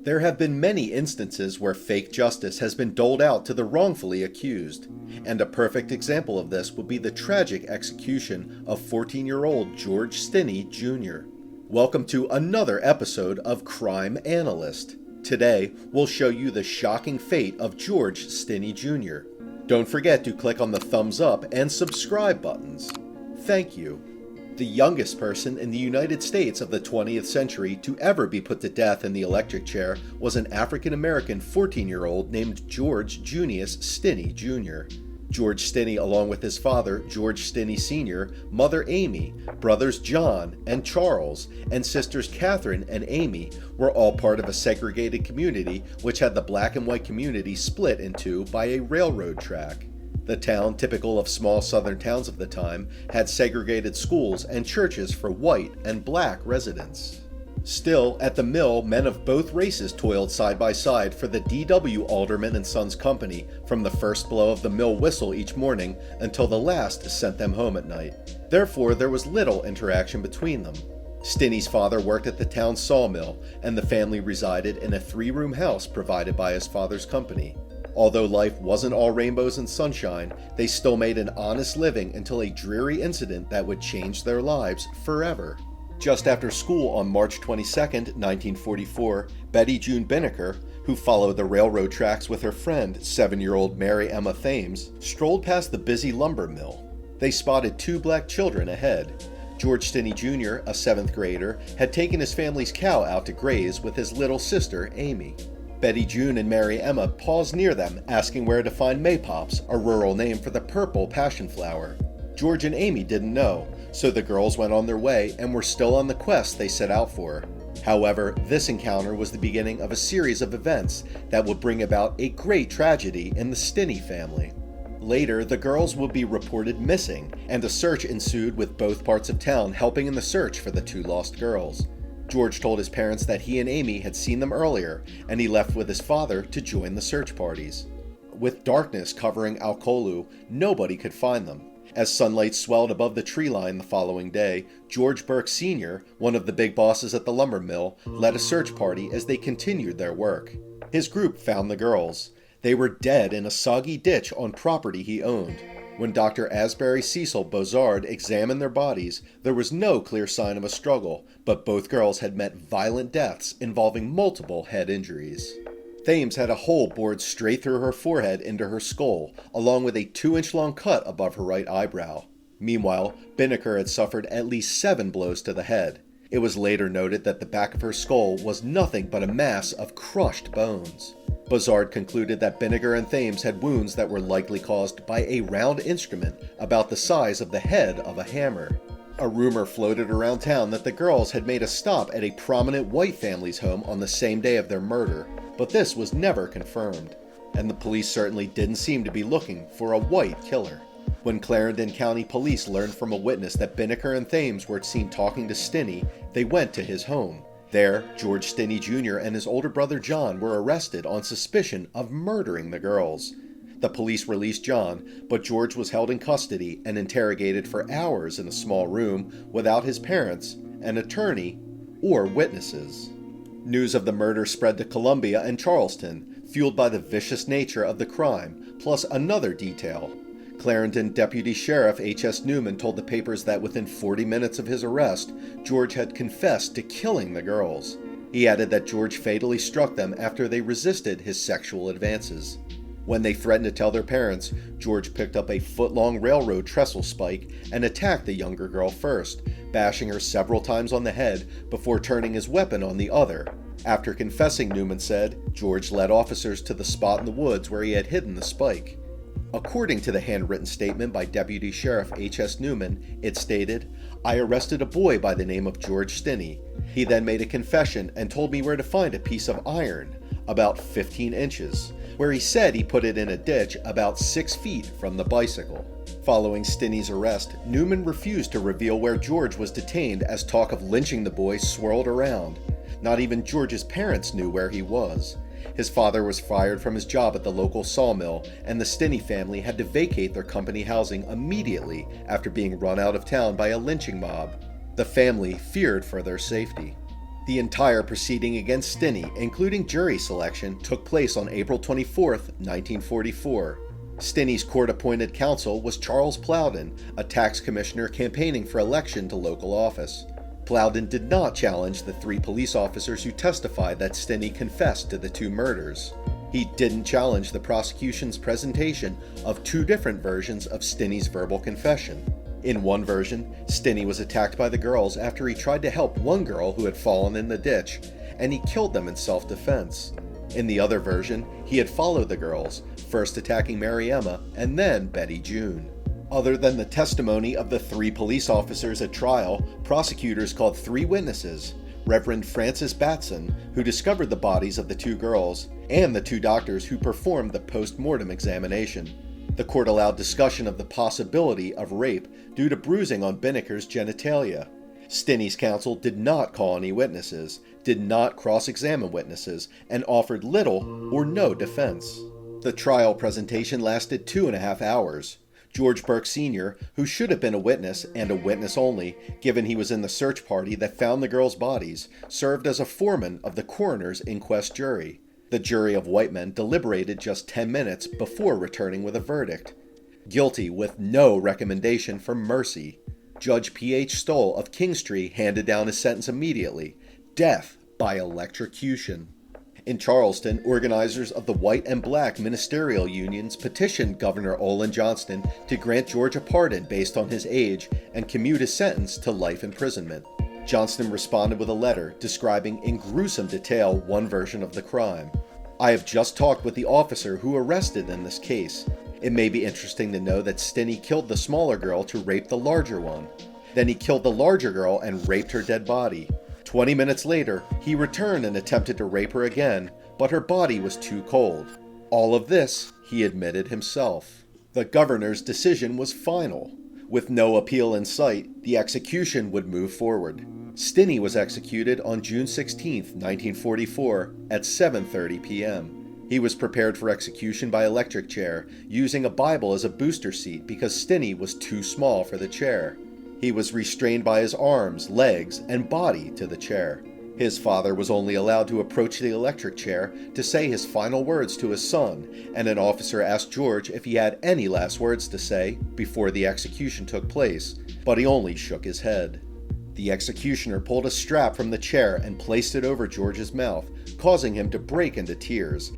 There have been many instances where fake justice has been doled out to the wrongfully accused, and a perfect example of this would be the tragic execution of 14-year-old George Stinney Jr. Welcome to another episode of Crime Analyst. Today, we'll show you the shocking fate of George Stinney Jr. Don't forget to click on the thumbs up and subscribe buttons. Thank you. The youngest person in the United States of the 20th century to ever be put to death in the electric chair was an African-American 14-year-old named George Junius Stinney Jr. George Stinney, along with his father, George Stinney Sr., mother Amy, brothers John and Charles, and sisters Catherine and Amy, were all part of a segregated community which had the black and white community split in two by a railroad track. The town, typical of small southern towns of the time, had segregated schools and churches for white and black residents. Still, at the mill, men of both races toiled side by side for the D.W. Alderman and Sons Company from the first blow of the mill whistle each morning until the last sent them home at night. Therefore, there was little interaction between them. Stinney's father worked at the town's sawmill, and the family resided in a 3-room house provided by his father's company. Although life wasn't all rainbows and sunshine, they still made an honest living until a dreary incident that would change their lives forever. Just after school on March 22, 1944, Betty June Binnicker, who followed the railroad tracks with her friend, 7-year-old Mary Emma Thames, strolled past the busy lumber mill. They spotted 2 black children ahead. George Stinney Jr., a 7th grader, had taken his family's cow out to graze with his little sister, Amy. Betty June and Mary Emma paused near them, asking where to find maypops, a rural name for the purple passion flower. George and Amy didn't know, so the girls went on their way and were still on the quest they set out for. However, this encounter was the beginning of a series of events that would bring about a great tragedy in the Stinney family. Later, the girls would be reported missing, and a search ensued with both parts of town helping in the search for the 2 lost girls. George told his parents that he and Amy had seen them earlier, and he left with his father to join the search parties. With darkness covering Alcolu, nobody could find them. As sunlight swelled above the tree line the following day, George Burke Sr., one of the big bosses at the lumber mill, led a search party as they continued their work. His group found the girls. They were dead in a soggy ditch on property he owned. When Dr. Asbury Cecil Bozard examined their bodies, there was no clear sign of a struggle, but both girls had met violent deaths involving multiple head injuries. Thames had a hole bored straight through her forehead into her skull, along with a 2-inch-long cut above her right eyebrow. Meanwhile, Binnicker had suffered at least 7 blows to the head. It was later noted that the back of her skull was nothing but a mass of crushed bones. Bozard concluded that Binnicker and Thames had wounds that were likely caused by a round instrument about the size of the head of a hammer. A rumor floated around town that the girls had made a stop at a prominent white family's home on the same day of their murder, but this was never confirmed, and the police certainly didn't seem to be looking for a white killer. When Clarendon County Police learned from a witness that Binnicker and Thames were seen talking to Stinney, they went to his home. There, George Stinney Jr. and his older brother John were arrested on suspicion of murdering the girls. The police released John, but George was held in custody and interrogated for hours in a small room without his parents, an attorney, or witnesses. News of the murder spread to Columbia and Charleston, fueled by the vicious nature of the crime, plus another detail. Clarendon Deputy Sheriff H.S. Newman told the papers that within 40 minutes of his arrest, George had confessed to killing the girls. He added that George fatally struck them after they resisted his sexual advances. When they threatened to tell their parents, George picked up a foot-long railroad trestle spike and attacked the younger girl first, bashing her several times on the head before turning his weapon on the other. After confessing, Newman said, George led officers to the spot in the woods where he had hidden the spike. According to the handwritten statement by Deputy Sheriff H.S. Newman, it stated, "I arrested a boy by the name of George Stinney. He then made a confession and told me where to find a piece of iron, about 15 inches, where he said he put it in a ditch about 6 feet from the bicycle." Following Stinney's arrest, Newman refused to reveal where George was detained as talk of lynching the boy swirled around. Not even George's parents knew where he was. His father was fired from his job at the local sawmill, and the Stinney family had to vacate their company housing immediately after being run out of town by a lynching mob. The family feared for their safety. The entire proceeding against Stinney, including jury selection, took place on April 24, 1944. Stinney's court-appointed counsel was Charles Plowden, a tax commissioner campaigning for election to local office. Plowden did not challenge the 3 police officers who testified that Stinney confessed to the 2 murders. He didn't challenge the prosecution's presentation of 2 different versions of Stinney's verbal confession. In one version, Stinney was attacked by the girls after he tried to help one girl who had fallen in the ditch, and he killed them in self-defense. In the other version, he had followed the girls, first attacking Mary Emma and then Betty June. Other than the testimony of the 3 police officers at trial, prosecutors called 3 witnesses: Reverend Francis Batson, who discovered the bodies of the 2 girls, and the 2 doctors who performed the post-mortem examination. The court allowed discussion of the possibility of rape due to bruising on Binneker's genitalia. Stinney's counsel did not call any witnesses, did not cross-examine witnesses, and offered little or no defense. The trial presentation lasted 2.5 hours. George Burke Sr., who should have been a witness, and a witness only, given he was in the search party that found the girls' bodies, served as a foreman of the coroner's inquest jury. The jury of white men deliberated just 10 minutes before returning with a verdict. Guilty with no recommendation for mercy. Judge P.H. Stoll of Kingstree handed down his sentence immediately: death by electrocution. In Charleston, organizers of the white and black ministerial unions petitioned Governor Olin Johnston to grant George a pardon based on his age and commute his sentence to life imprisonment. Johnston responded with a letter describing in gruesome detail one version of the crime. "I have just talked with the officer who arrested in this case. It may be interesting to know that Stinney killed the smaller girl to rape the larger one. Then he killed the larger girl and raped her dead body. 20 minutes later, he returned and attempted to rape her again, but her body was too cold. All of this, he admitted himself." The governor's decision was final. With no appeal in sight, the execution would move forward. Stinney was executed on June 16, 1944, at 7:30 p.m. He was prepared for execution by electric chair, using a Bible as a booster seat because Stinney was too small for the chair. He was restrained by his arms, legs, and body to the chair. His father was only allowed to approach the electric chair to say his final words to his son, and an officer asked George if he had any last words to say before the execution took place, but he only shook his head. The executioner pulled a strap from the chair and placed it over George's mouth, causing him to break into tears.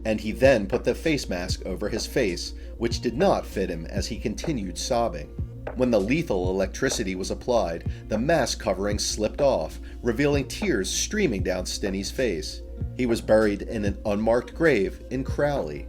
And he then put the face mask over his face, which did not fit him as he continued sobbing. When the lethal electricity was applied, the mask covering slipped off, revealing tears streaming down Stinney's face. He was buried in an unmarked grave in Crowley.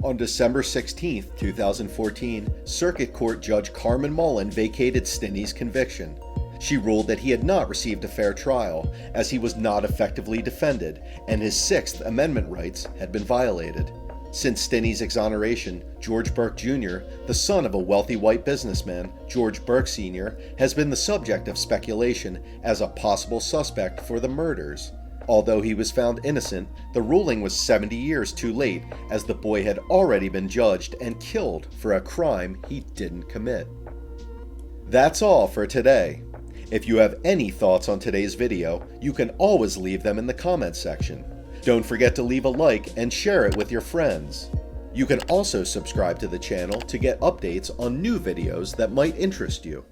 On December 16, 2014, Circuit Court Judge Carmen Mullen vacated Stinney's conviction. She ruled that he had not received a fair trial, as he was not effectively defended, and his Sixth Amendment rights had been violated. Since Stinney's exoneration, George Burke Jr., the son of a wealthy white businessman, George Burke Sr., has been the subject of speculation as a possible suspect for the murders. Although he was found innocent, the ruling was 70 years too late, as the boy had already been judged and killed for a crime he didn't commit. That's all for today. If you have any thoughts on today's video, you can always leave them in the comments section. Don't forget to leave a like and share it with your friends. You can also subscribe to the channel to get updates on new videos that might interest you.